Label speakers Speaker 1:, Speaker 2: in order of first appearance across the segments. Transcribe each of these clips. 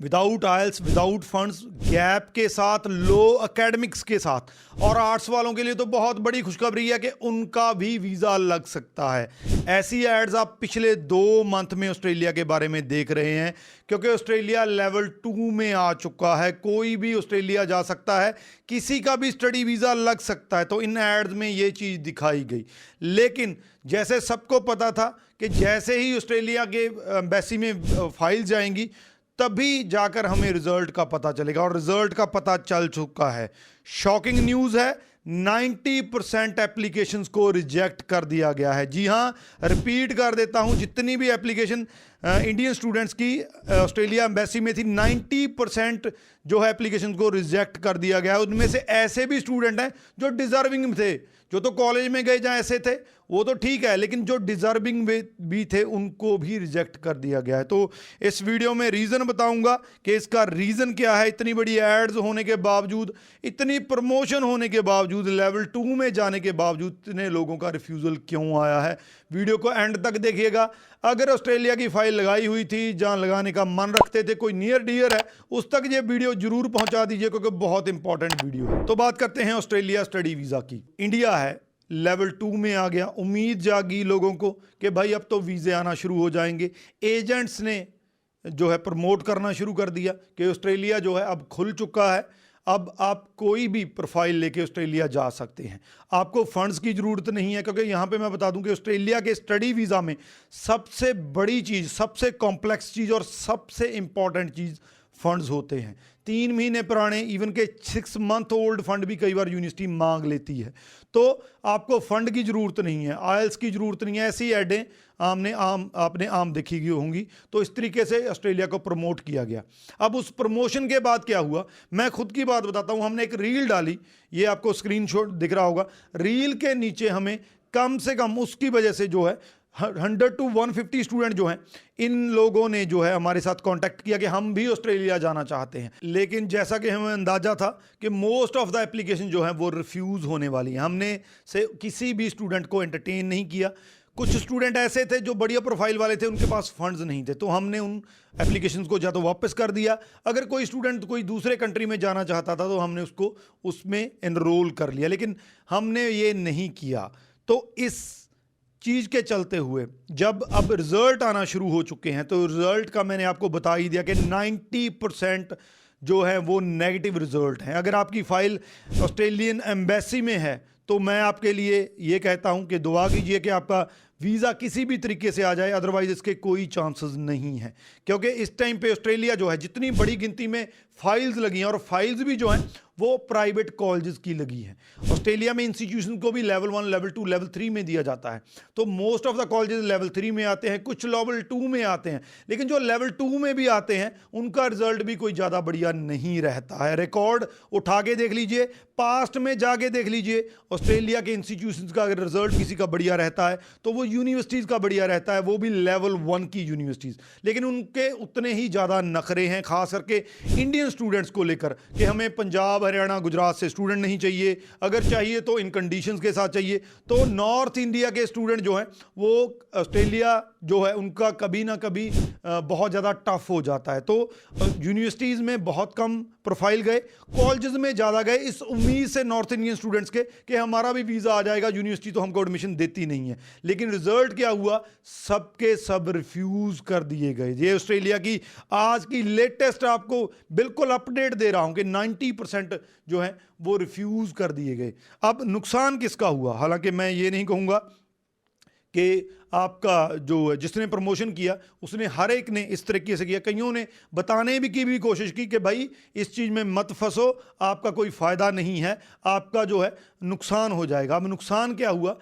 Speaker 1: Without oils, without funds, gap के साथ, लो academics के साथ। और आर्ट्स वालों के लिए तो बहुत बड़ी खुशखबरी है कि उनका भी वीज़ा लग सकता है। ऐसी एड्स आप पिछले 2 मंथ में ऑस्ट्रेलिया के बारे में देख रहे हैं, क्योंकि ऑस्ट्रेलिया लेवल 2 में आ चुका है। कोई भी ऑस्ट्रेलिया जा सकता है, किसी का भी स्टडी वीज़ा लग सकता है। तो इन एड्स में ये चीज़ दिखाई गई। लेकिन जैसे सबको पता था कि जैसे ही ऑस्ट्रेलिया के एम्बेसी में फाइल जाएंगी तभी जाकर हमें रिजल्ट का पता चलेगा, और रिजल्ट का पता चल चुका है। शॉकिंग न्यूज़ है, 90% एप्लीकेशंस को रिजेक्ट कर दिया गया है। जी हाँ, रिपीट कर देता हूं, जितनी भी एप्लीकेशन इंडियन स्टूडेंट्स की ऑस्ट्रेलिया एम्बेसी में थी, 90% जो है एप्लीकेशन को रिजेक्ट कर दिया गया है। उनमें से ऐसे भी स्टूडेंट हैं जो डिजर्विंग थे, जो तो कॉलेज में गए जहाँ ऐसे थे वो तो ठीक है, लेकिन जो डिजर्विंग भी थे उनको भी रिजेक्ट कर दिया गया है। तो इस वीडियो में रीज़न बताऊंगा कि इसका रीज़न क्या है। इतनी बड़ी एड्स होने के बावजूद, इतनी प्रमोशन होने के बावजूद, लेवल 2 में जाने के बावजूद इतने लोगों का रिफ्यूज़ल क्यों आया है। वीडियो को एंड तक देखिएगा। अगर ऑस्ट्रेलिया की फाइल लगाई हुई थी, जहाँ लगाने का मन रखते थे, कोई नियर डियर है, उस तक ये वीडियो जरूर पहुंचा दीजिए, क्योंकि बहुत इंपॉर्टेंट वीडियो है। तो बात करते हैं ऑस्ट्रेलिया स्टडी वीज़ा की। इंडिया है, लेवल 2 में आ गया। उम्मीद जागी लोगों को कि भाई अब तो वीज़े आना शुरू हो जाएंगे। एजेंट्स ने जो है प्रमोट करना शुरू कर दिया कि ऑस्ट्रेलिया जो है अब खुल चुका है, अब आप कोई भी प्रोफाइल लेके ऑस्ट्रेलिया जा सकते हैं। आपको फंड्स की ज़रूरत नहीं है, क्योंकि यहाँ पे मैं बता दूं कि ऑस्ट्रेलिया के स्टडी वीज़ा में सबसे बड़ी चीज़, सबसे कॉम्प्लेक्स चीज़ और सबसे इंपॉर्टेंट चीज़ फंड्स होते हैं। 3 महीने पुराने, इवन के 6 मंथ ओल्ड फंड भी कई बार यूनिवर्सिटी मांग लेती है। तो आपको फंड की ज़रूरत नहीं है, आयल्स की ज़रूरत नहीं है। ऐसी एडें आपने आम देखी गई होंगी। तो इस तरीके से ऑस्ट्रेलिया को प्रमोट किया गया। अब उस प्रमोशन के बाद क्या हुआ, मैं खुद की बात बताता हूँ। हमने एक रील डाली, ये आपको स्क्रीनशॉट दिख रहा होगा। रील के नीचे हमें कम से कम उसकी वजह से जो है 100 to 150 स्टूडेंट जो हैं, इन लोगों ने जो है हमारे साथ कांटेक्ट किया कि हम भी ऑस्ट्रेलिया जाना चाहते हैं। लेकिन जैसा कि हमें अंदाजा था कि मोस्ट ऑफ द एप्लीकेशन जो है वो रिफ्यूज़ होने वाली है। हमने से किसी भी स्टूडेंट को एंटरटेन नहीं किया। कुछ स्टूडेंट ऐसे थे जो बढ़िया प्रोफाइल वाले थे, उनके पास फंड्स नहीं थे, तो हमने उन एप्लीकेशंस को या तो वापस कर दिया। अगर कोई स्टूडेंट कोई दूसरे कंट्री में जाना चाहता था तो हमने उसको उसमें एनरोल कर लिया, लेकिन हमने ये नहीं किया। तो इस चीज़ के चलते हुए जब अब रिज़ल्ट आना शुरू हो चुके हैं, तो रिज़ल्ट का मैंने आपको बता ही दिया कि 90% जो है वो नेगेटिव रिज़ल्ट हैं। अगर आपकी फ़ाइल ऑस्ट्रेलियन एम्बेसी में है तो मैं आपके लिए ये कहता हूं कि दुआ कीजिए कि आपका वीज़ा किसी भी तरीके से आ जाए, अदरवाइज़ इसके कोई चांसेस नहीं हैं। क्योंकि इस टाइम पे ऑस्ट्रेलिया जो है, जितनी बड़ी गिनती में फाइल्स लगी हैं, और फाइल्स भी जो हैं वो प्राइवेट कॉलेजेस की लगी हैं। ऑस्ट्रेलिया में इंस्टीट्यूशन को भी लेवल 1, लेवल 2, लेवल 3 में दिया जाता है। तो most of the colleges level 3 में आते हैं, कुछ लेवल 2 में आते हैं। लेकिन जो लेवल 2 में भी आते हैं उनका रिजल्ट भी कोई ज़्यादा बढ़िया नहीं रहता है। रिकॉर्ड उठा के देख लीजिए, पास्ट में जाके देख लीजिए, ऑस्ट्रेलिया के इंस्टीट्यूशंस का अगर रिजल्ट किसी का बढ़िया रहता है तो वो यूनिवर्सिटीज़ का बढ़िया रहता है, वो भी लेवल 1 की यूनिवर्सिटीज़। लेकिन उनके उतने ही ज़्यादा नखरे हैं, खास करके इंडियन स्टूडेंट्स को लेकर, कि हमें पंजाब, हरियाणा, गुजरात से स्टूडेंट नहीं चाहिए, अगर चाहिए तो इन कंडीशंस के साथ चाहिए। तो नॉर्थ इंडिया के स्टूडेंट जो हैं वो ऑस्ट्रेलिया जो है उनका कभी ना कभी बहुत ज़्यादा टफ हो जाता है। तो यूनिवर्सिटीज़ में बहुत कम प्रोफाइल गए, कॉलेजेस में ज़्यादा गए, इस उम्मीद से नॉर्थ इंडियन स्टूडेंट्स के कि हमारा भी वीज़ा आ जाएगा, यूनिवर्सिटी तो हमको एडमिशन देती नहीं है। लेकिन रिजल्ट क्या हुआ, सबके सब रिफ्यूज़ कर दिए गए। ये ऑस्ट्रेलिया की आज की लेटेस्ट आपको बिल्कुल अपडेट दे रहा हूं कि 90% जो है वो रिफ्यूज़ कर दिए गए। अब नुकसान किसका हुआ, हालांकि मैं ये नहीं कहूँगा कि आपका जो जिसने प्रमोशन किया उसने, हर एक ने इस तरीके से किया। कईयों ने बताने की भी कोशिश की कि भाई इस चीज़ में मत फंसो, आपका कोई फ़ायदा नहीं है, आपका जो है नुकसान हो जाएगा। अब नुकसान क्या हुआ,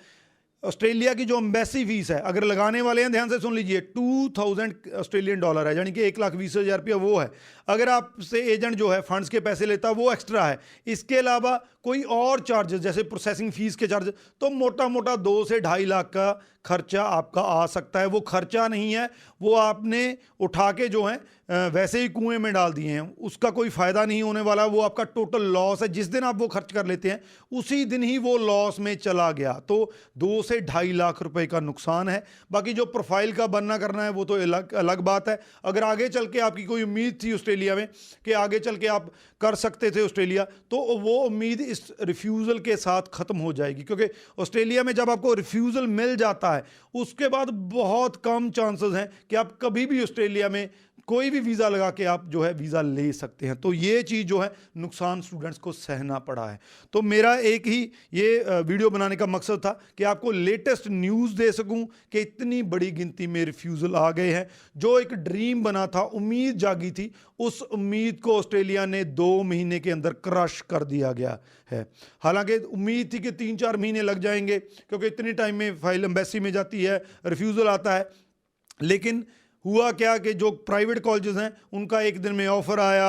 Speaker 1: ऑस्ट्रेलिया की जो एम्बेसी फीस है, अगर लगाने वाले हैं ध्यान से सुन लीजिए, $2000 ऑस्ट्रेलियन डॉलर है, यानी कि 1,20,000 रुपया वो है। अगर आपसे एजेंट जो है फंड्स के पैसे लेता है वो एक्स्ट्रा है। इसके अलावा कोई और चार्जेस जैसे प्रोसेसिंग फीस के चार्जेस, तो मोटा मोटा 2 से 2.5 लाख का खर्चा आपका आ सकता है। वो खर्चा नहीं है, वो आपने उठा के जो है वैसे ही कुएं में डाल दिए हैं, उसका कोई फ़ायदा नहीं होने वाला, वो आपका टोटल लॉस है। जिस दिन आप वो खर्च कर लेते हैं उसी दिन ही वो लॉस में चला गया, तो 2 से 2.5 लाख रुपए का नुकसान है। बाकी जो प्रोफाइल का बनना करना है वो तो अलग बात है। अगर आगे चल के आपकी कोई उम्मीद थी ऑस्ट्रेलिया में कि आगे चल के आप कर सकते थे ऑस्ट्रेलिया, तो वो उम्मीद इस रिफ्यूज़ल के साथ ख़त्म हो जाएगी, क्योंकि ऑस्ट्रेलिया में जब आपको रिफ्यूज़ल मिल जाता है उसके बाद बहुत कम चांसेस हैं कि आप कभी भी ऑस्ट्रेलिया में कोई भी वीज़ा लगा के आप जो है वीज़ा ले सकते हैं। तो ये चीज़ जो है नुकसान स्टूडेंट्स को सहना पड़ा है। तो मेरा एक ही ये वीडियो बनाने का मकसद था कि आपको लेटेस्ट न्यूज़ दे सकूं कि इतनी बड़ी गिनती में रिफ्यूज़ल आ गए हैं। जो एक ड्रीम बना था, उम्मीद जागी थी, उस उम्मीद को ऑस्ट्रेलिया ने 2 महीने के अंदर क्रश कर दिया गया है। हालांकि उम्मीद थी कि 3-4 महीने लग जाएंगे, क्योंकि इतने टाइम में फाइल एम्बेसी में जाती है, रिफ्यूज़ल आता है। लेकिन हुआ क्या कि जो प्राइवेट कॉलेजेस हैं उनका 1 दिन में ऑफ़र आया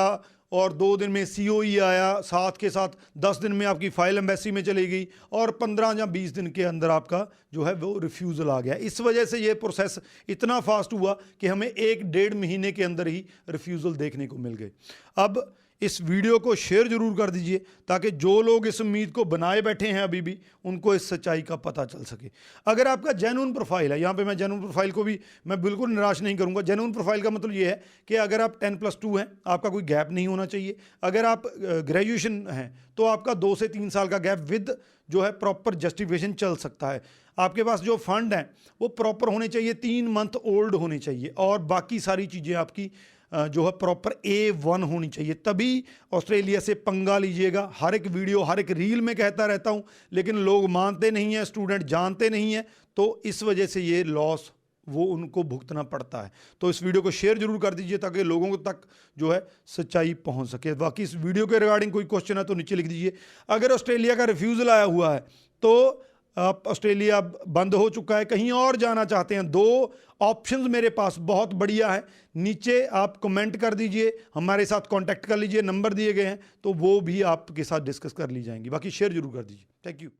Speaker 1: और 2 दिन में COE आया, साथ के साथ 10 दिन में आपकी फ़ाइल एम्बेसी में चली गई और 15 या 20 दिन के अंदर आपका जो है वो रिफ्यूज़ल आ गया। इस वजह से ये प्रोसेस इतना फास्ट हुआ कि हमें 1-1.5 महीने के अंदर ही रिफ्यूज़ल देखने को मिल गए। अब इस वीडियो को शेयर ज़रूर कर दीजिए ताकि जो लोग इस उम्मीद को बनाए बैठे हैं अभी भी, उनको इस सच्चाई का पता चल सके। अगर आपका जेन्युइन प्रोफाइल है, यहाँ पे मैं जेन्युइन प्रोफाइल को भी मैं बिल्कुल निराश नहीं करूँगा। जेन्युइन प्रोफाइल का मतलब ये है कि अगर आप 10+2 हैं, आपका कोई गैप नहीं होना चाहिए। अगर आप ग्रेजुएशन हैं तो आपका 2 से 3 साल का गैप विद जो है प्रॉपर जस्टिफिकेशन चल सकता है। आपके पास जो फंड हैं वो प्रॉपर होने चाहिए, 3 मंथ ओल्ड होने चाहिए, और बाकी सारी चीज़ें आपकी जो है प्रॉपर A1 होनी चाहिए। तभी ऑस्ट्रेलिया से पंगा लीजिएगा। हर एक वीडियो, हर एक रील में कहता रहता हूँ, लेकिन लोग मानते नहीं हैं, स्टूडेंट जानते नहीं हैं, तो इस वजह से ये लॉस वो उनको भुगतना पड़ता है। तो इस वीडियो को शेयर जरूर कर दीजिए ताकि लोगों तक जो है सच्चाई पहुंच सके। बाकी इस वीडियो के रिगार्डिंग कोई क्वेश्चन है तो नीचे लिख दीजिए। अगर ऑस्ट्रेलिया का रिफ्यूज़ल आया हुआ है तो आप ऑस्ट्रेलिया बंद हो चुका है, कहीं और जाना चाहते हैं, 2 ऑप्शंस मेरे पास बहुत बढ़िया है। नीचे आप कमेंट कर दीजिए, हमारे साथ कांटेक्ट कर लीजिए, नंबर दिए गए हैं, तो वो भी आपके साथ डिस्कस कर ली जाएंगी। बाकी शेयर जरूर कर दीजिए। Thank you.